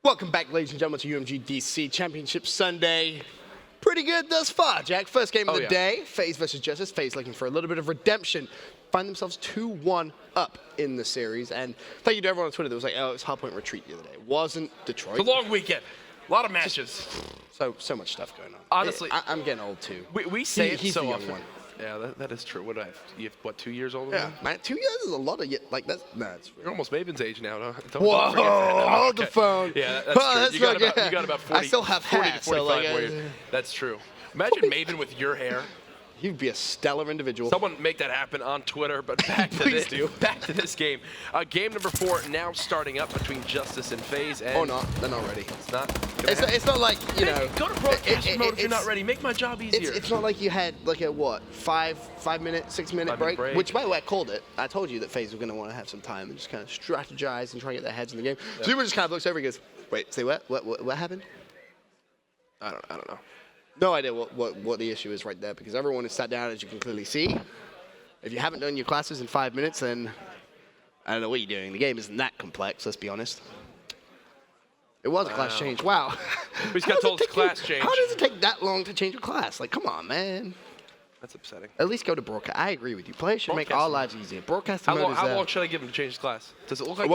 Welcome back, ladies and gentlemen, to UMG DC Championship Sunday. Pretty good thus far, Jack. First game of the day, FaZe versus Justus. FaZe looking for a little bit of redemption. Find themselves 2-1 up in the series. And thank you to everyone on Twitter that was like, oh, it was Hardpoint retreat the other day. It wasn't Detroit. It's a long weekend. A lot of matches. So much stuff going on. Honestly. I'm getting old, too. We say he's so the young often. one. Yeah, that is true. What do I have? You have, what, 2 years older? Yeah, man, 2 years is a lot of, like, that's, nah, it's You're almost Maven's age now, no? Whoa, hold the phone. Yeah, that's true. You got about 40, I still have 40 hair, to 45 so like, more years. That's true. Imagine Maven with your hair. You'd be a stellar individual. Someone make that happen on Twitter, but back to this game. Game number 4 now starting up between Justus and FaZe. And oh, no, they're not ready. It's not. It's not like, you know. Go to broadcast mode if you're not ready. Make my job easier. It's not like you had like a what, 5 minute, 6 minute break, which by the way I called it. I told you that FaZe were going to want to have some time and just kind of strategize and try to get their heads in the game. Yeah. Zuma just kind of looks over and goes, "Wait, say what? What happened?" I don't know. No idea what the issue is right there, because everyone is sat down, as you can clearly see. If you haven't done your classes in 5 minutes, then I don't know what you're doing. The game isn't that complex, let's be honest. It was a class change. Wow. We just got told it's class change. How does it take that long to change a class? Like, come on, man. That's upsetting. At least go to broadcast. I agree with you. Players should make our lives easier. Broadcasting mode is How long should I give him to change his class? Does it look like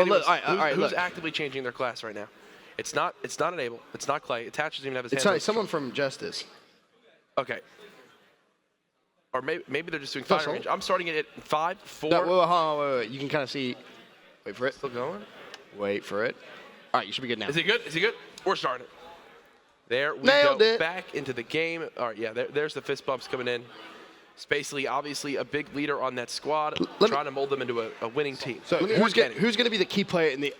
who's actively changing their class right now? It's not Enable. It's not Clay. Attach doesn't even have his hands. Sorry, someone from Justus. Okay. Or maybe they're just doing fire range. I'm starting it at 5, 4. No, wait. You can kind of see. Wait for it. Still going? Wait for it. All right, you should be good now. Is he good? Is he good? We're starting it. There we Nailed go. it. Back into the game. All right, yeah, there's the fist bumps coming in. Spacely, obviously a big leader on that squad, trying to mold them into a winning team. So who's going to be the key player in the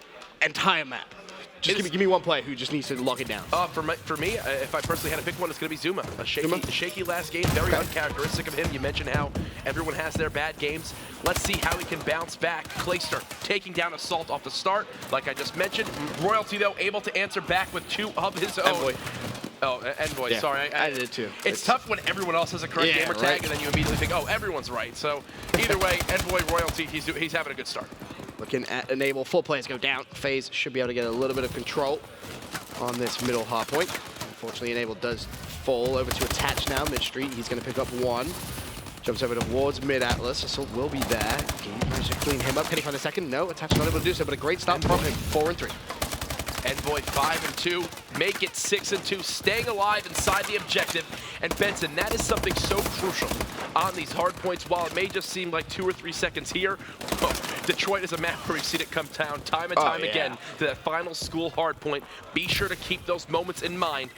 entire map? Just give me one player who just needs to lock it down. For me, if I personally had to pick one, it's going to be Zuma. A shaky last game, very uncharacteristic of him. You mentioned how everyone has their bad games. Let's see how he can bounce back. Clayster taking down Assault off the start, like I just mentioned. Royalty, though, able to answer back with 2 of his own. Envoy. Oh, Envoy, yeah, sorry. I did it too. It's tough when everyone else has a correct gamer tag, and then you immediately think, oh, everyone's right. So either way, Envoy, Royalty, he's having a good start. Looking at Enable, 4 players go down. FaZe should be able to get a little bit of control on this middle hard point. Unfortunately, Enable does fall over to Attach now, mid-street. He's going to pick up 1. Jumps over towards mid-Atlas. Assault will be there. Can he manage to clean him up? Can he find a second? No, Attach not able to do so, but a great start from him. 4 and 3. Envoy 5 and 2, make it 6 and 2, staying alive inside the objective. And Benson, that is something so crucial on these hard points. While it may just seem like 2 or 3 seconds here, Detroit is a map where we've seen it come down time and time again to that final school hard point. Be sure to keep those moments in mind.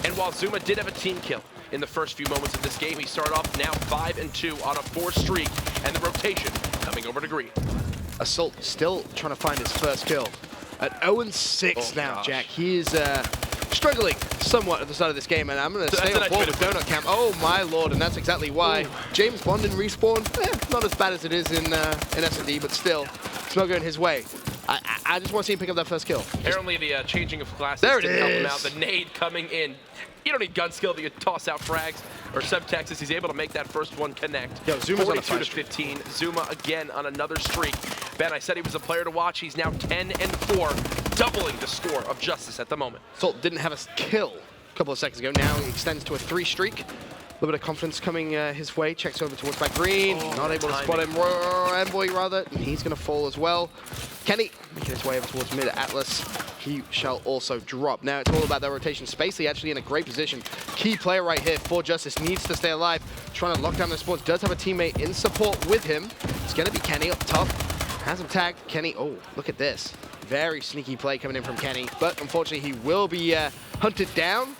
And while Zuma did have a team kill in the first few moments of this game, he started off now 5 and 2 on a 4 streak, and the rotation coming over to Green. Assault still trying to find his first kill. At 0-6 now, Jack. He is struggling somewhat at the start of this game, and I'm going to stay on board with Donut Camp. Oh, my lord, and that's exactly why. James Bond in Respawn, not as bad as it is in S&D, but still, it's not going his way. I just want to see him pick up that first kill. Apparently the changing of classes didn't help him out. The nade coming in. You don't need gun skill to toss out frags or subtexts. He's able to make that first one connect. Yo, Zuma's 42 on to 15. Zuma again on another streak. Ben, I said he was a player to watch. He's now 10 and 4, doubling the score of Justus at the moment. Assault didn't have a kill a couple of seconds ago. Now he extends to a 3 streak. A little bit of confidence coming his way. Checks over towards back Green. Not able to spot him. Envoy, rather. And he's going to fall as well. Kenny making his way over towards mid-Atlas. He shall also drop. Now it's all about that rotation. Spacely actually in a great position. Key player right here for Justus. Needs to stay alive. Trying to lock down the spawns. Does have a teammate in support with him. It's going to be Kenny up top. Has him tagged. Kenny, oh, look at this. Very sneaky play coming in from Kenny. But unfortunately, he will be hunted down.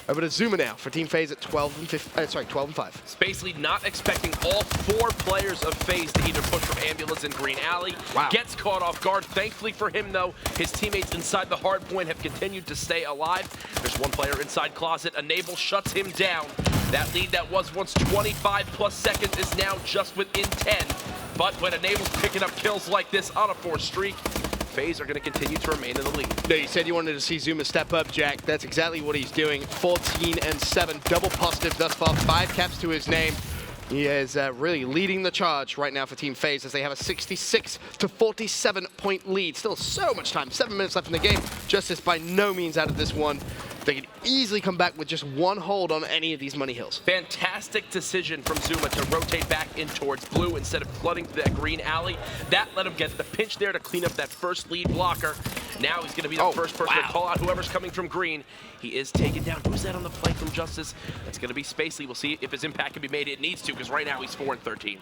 Over to Zuma now for Team FaZe at 12 and 5. Spacely not expecting all 4 players of FaZe to either push from Ambulance and Green Alley. Wow. Gets caught off guard. Thankfully for him, though, his teammates inside the hard point have continued to stay alive. There's 1 player inside Closet. Enable shuts him down. That lead that was once 25 plus seconds is now just within 10. But when Enable's picking up kills like this on a 4 streak, FaZe are going to continue to remain in the lead. No, you said you wanted to see Zuma step up, Jack. That's exactly what he's doing. 14 and 7, double positive thus far, 5 caps to his name. He is really leading the charge right now for Team FaZe as they have a 66 to 47 point lead. Still so much time, 7 minutes left in the game. Justus by no means out of this one. They can easily come back with just one hold on any of these money hills. Fantastic decision from Zuma to rotate back in towards blue instead of flooding to that green alley. That let him get the pinch there to clean up that first lead blocker. Now he's going to be the first person to call out whoever's coming from green. He is taken down. Who's that on the flank from Justus? That's going to be Spacely. We'll see if his impact can be made. It needs to, because right now he's 4 and 13.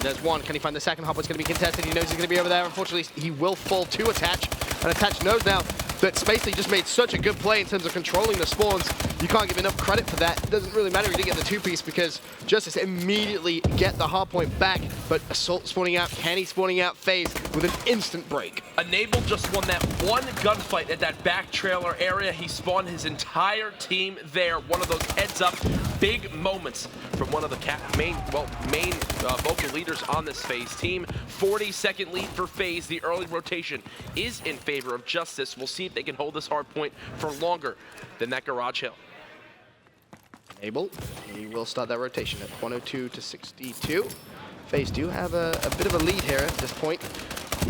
There's one. Can he find the second? Hardpoint's going to be contested. He knows he's going to be over there. Unfortunately, he will fall to Attach. And Attach knows now that Spacely just made such a good play in terms of controlling the spawns. You can't give enough credit for that. It doesn't really matter if you didn't get the 2-piece because Justus immediately get the Hardpoint back. But Assault spawning out, Kenny spawning out, FaZe with an instant break. Enable just won that one gunfight at that back trailer area. He spawned his entire team there. One of those heads-up big moments from one of the main vocal leaders on this FaZe team. 40-second lead for FaZe. The early rotation is in favor of Justus. We'll see if they can hold this hard point for longer than that garage hill. Enable. He will start that rotation at 102 to 62. FaZe do have a bit of a lead here at this point.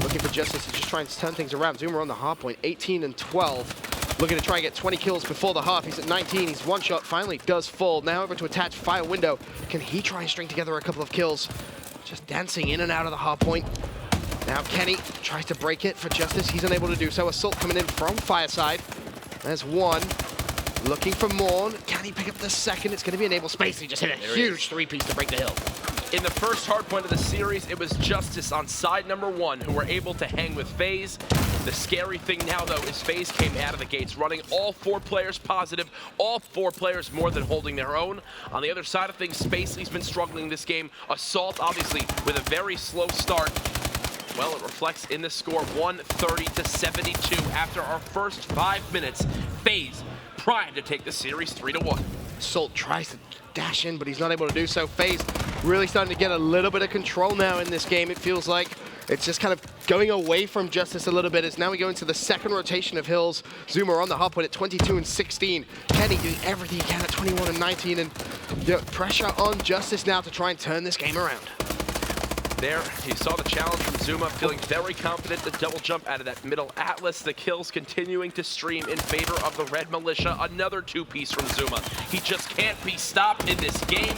Looking for Justus to just try and turn things around. Zuma on the hard point, 18 and 12. Looking to try and get 20 kills before the half. He's at 19. He's one shot. Finally does fall. Now over to Attach. Fire window. Can he try and string together a couple of kills? Just dancing in and out of the hard point. Now Kenny tries to break it for Justus. He's unable to do so. Assault coming in from Fireside. There's one. Looking for Morn. Can he pick up the second? It's going to be Enable. Spacely just hit a huge 3-piece to break the hill. In the first hard point of the series, it was Justus on side number 1 who were able to hang with FaZe. The scary thing now, though, is FaZe came out of the gates running all 4 players positive, all 4 players more than holding their own. On the other side of things, Spacely's been struggling this game. Assault, obviously, with a very slow start. Well, it reflects in the score, 130 to 72. After our first 5 minutes, FaZe primed to take the series 3-1. Assault tries to dash in, but he's not able to do so. FaZe really starting to get a little bit of control now in this game. It feels like it's just kind of going away from Justus a little bit as now we go into the second rotation of hills. Zuma on the hard point at 22 and 16. Kenny doing everything he can at 21 and 19. And pressure on Justus now to try and turn this game around. There, you saw the challenge from Zuma, feeling very confident to double jump out of that middle Atlas. The kills continuing to stream in favor of the Red Militia. Another 2-piece from Zuma. He just can't be stopped in this game.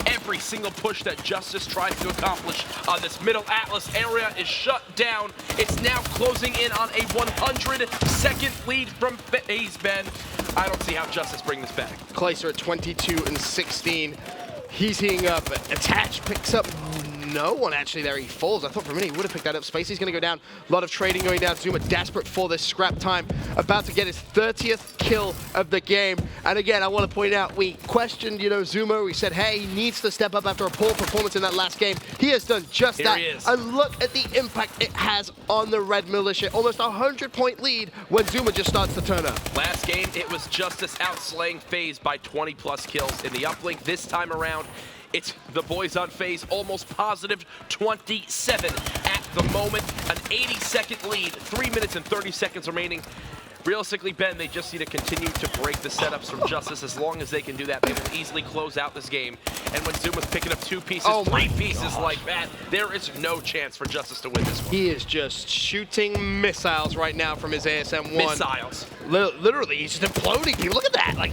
Every single push that Justus tries to accomplish on this middle Atlas area is shut down. It's now closing in on a 100-second lead from FaZe, Ben. I don't see how Justus bring this back. Closer at 22 and 16. He's heating up. Attach picks up no one actually there. He falls. I thought for a minute he would have picked that up. Spacey's going to go down. A lot of trading going down. Zuma desperate for this scrap time. About to get his 30th kill of the game. And again, I want to point out, we questioned, Zuma. We said, hey, he needs to step up after a poor performance in that last game. He has done just that. He is. And look at the impact it has on the Red Militia. Almost a 100-point lead when Zuma just starts to turn up. Last game, it was Justus outslaying FaZe by 20+ kills. In the uplink this time around, it's the boys on FaZe, almost positive 27 at the moment. An 80-second lead, 3 minutes and 30 seconds remaining. Realistically, Ben, they just need to continue to break the setups from Justus. As long as they can do that, they will easily close out this game. And when Zuma's picking up 2 pieces, 3 pieces like that, there is no chance for Justus to win this one. He is just shooting missiles right now from his ASM-1. Missiles. Literally, he's just imploding people. Look at that. Like,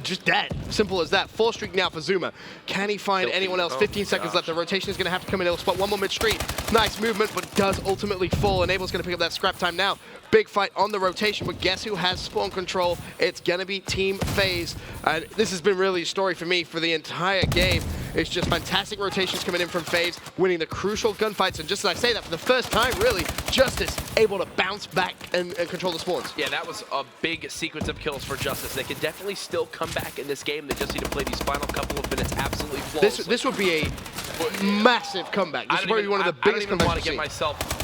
just dead. Simple as that. 4 streak now for Zuma. Can he find anyone else? 15 seconds left. The rotation is going to have to come in. He'll spot one more mid-street. Nice movement, but does ultimately fall. Enable's going to pick up that scrap time now. Big fight on the rotation, but guess who has spawn control? It's going to be Team FaZe. And this has been really a story for me for the entire game. It's just fantastic rotations coming in from FaZe, winning the crucial gunfights. And just as I say that, for the first time, really, Justus able to bounce back and control the spawns. Yeah, that was a big sequence of kills for Justus. They can definitely still come back in this game. They just need to play these final couple of minutes absolutely flawlessly. This would be a massive comeback. This is probably one of the biggest comebacks I don't even want to get myself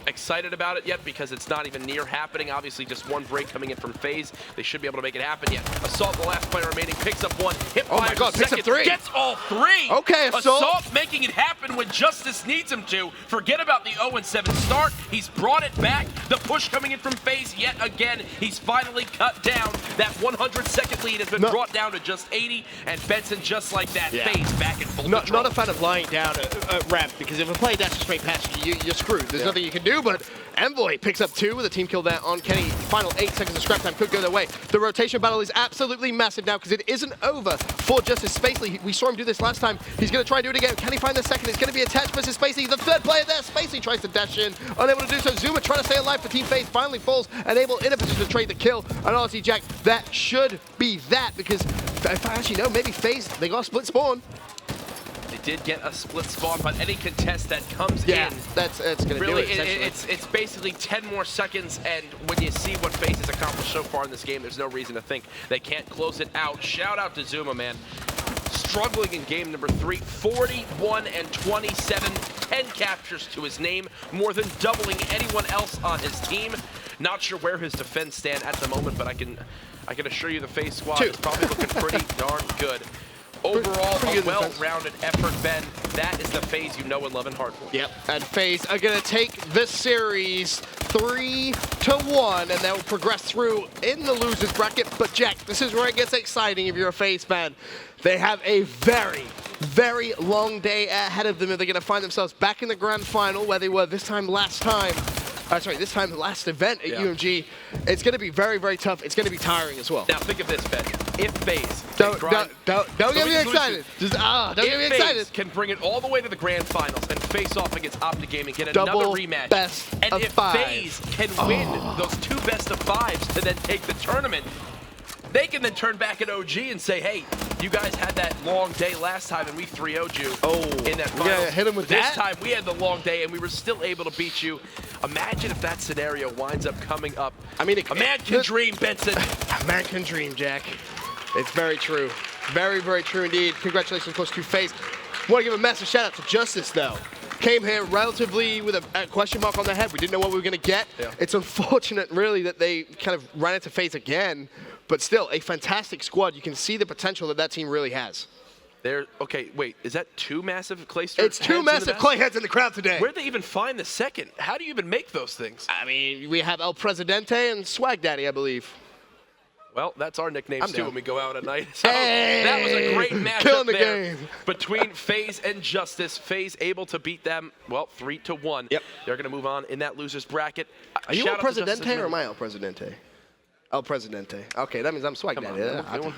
excited about it yet because it's not even near happening. Obviously, just one break coming in from FaZe. They should be able to make it happen yet. Assault, the last player remaining, picks up one. Hip Oh my God, picks up three. Gets all three. Okay, Assault making it happen when Justus needs him to. Forget about the 0-7 start. He's brought it back. The push coming in from FaZe yet again. He's finally cut down. That 100-second lead has been brought down to just 80, and Benson just like that. FaZe back in full control. Not a fan of lying down at ramp, because if a player dashes straight past you, you're screwed. There's nothing you can do, but Envoy picks up 2 with a team kill there on Kenny. Final 8 seconds of scrap time could go their way. The rotation battle is absolutely massive now because it isn't over for Justus. Spacely, we saw him do this last time. He's going to try and do it again. Can he find the second? It's going to be attached versus Spacely. The third player there. Spacely tries to dash in, unable to do so. Zuma trying to stay alive for Team FaZe finally falls and able in a position to trade the kill. And honestly, Jack, that should be that, because if I actually know, maybe FaZe, they got a split spawn. Did get a split spawn, but any contest that comes in, that's gonna really, do it. It's basically 10 more seconds, and when you see what FaZe has accomplished so far in this game, there's no reason to think they can't close it out. Shout out to Zuma, man. Struggling in game number 3, 41 and 27, 10 captures to his name, more than doubling anyone else on his team. Not sure where his defense stand at the moment, but I can assure you the FaZe squad is probably looking pretty darn good. Overall, a well-rounded effort, Ben. That is the FaZe you know and love in Hardpoint. Yep, and FaZe are going to take this series 3-1, and they'll progress through in the losers bracket. But Jack, this is where it gets exciting if you're a FaZe fan. They have a very, very long day ahead of them if they're going to find themselves back in the grand final where they were this time last event at UMG. It's going to be very, very tough. It's going to be tiring as well. Now think of this, Ben. If FaZe don't get me excited. Just don't get me excited. Can bring it all the way to the grand finals and face off against Optic Gaming, get another rematch. Best and of if 5. FaZe can win those 2 best of 5s to then take the tournament, they can then turn back at OG and say, hey, you guys had that long day last time and we 3-0'd you in that final. Yeah, hit him with this time we had the long day and we were still able to beat you. Imagine if that scenario winds up coming up. I mean, a man can dream, Benson. A man can dream, Jack. It's very true. Very, very true indeed. Congratulations, of course, to FaZe. Want to give a massive shout out to Justus, though. Came here relatively with a question mark on their head. We didn't know what we were going to get. It's unfortunate, really, that they kind of ran into FaZe again. But still, a fantastic squad. You can see the potential that that team really has. Okay, wait, is that 2 massive clay heads? It's 2 massive clay heads in the crowd today. Where'd they even find the second? How do you even make those things? I mean, we have El Presidente and Swag Daddy, I believe. Well, that's our nicknames too when we go out at night. So hey, that was a great matchup there game. Between FaZe and Justus. FaZe able to beat them, well, 3-1. Yep. They're going to move on in that losers bracket. Are you El Presidente or am I El Presidente? El Presidente. Okay, that means I'm Swag Daddy.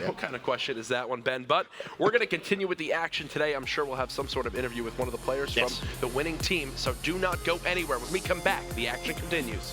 What kind of question is that one, Ben? But we're going to continue with the action today. I'm sure we'll have some sort of interview with one of the players from the winning team. So do not go anywhere. When we come back, the action continues.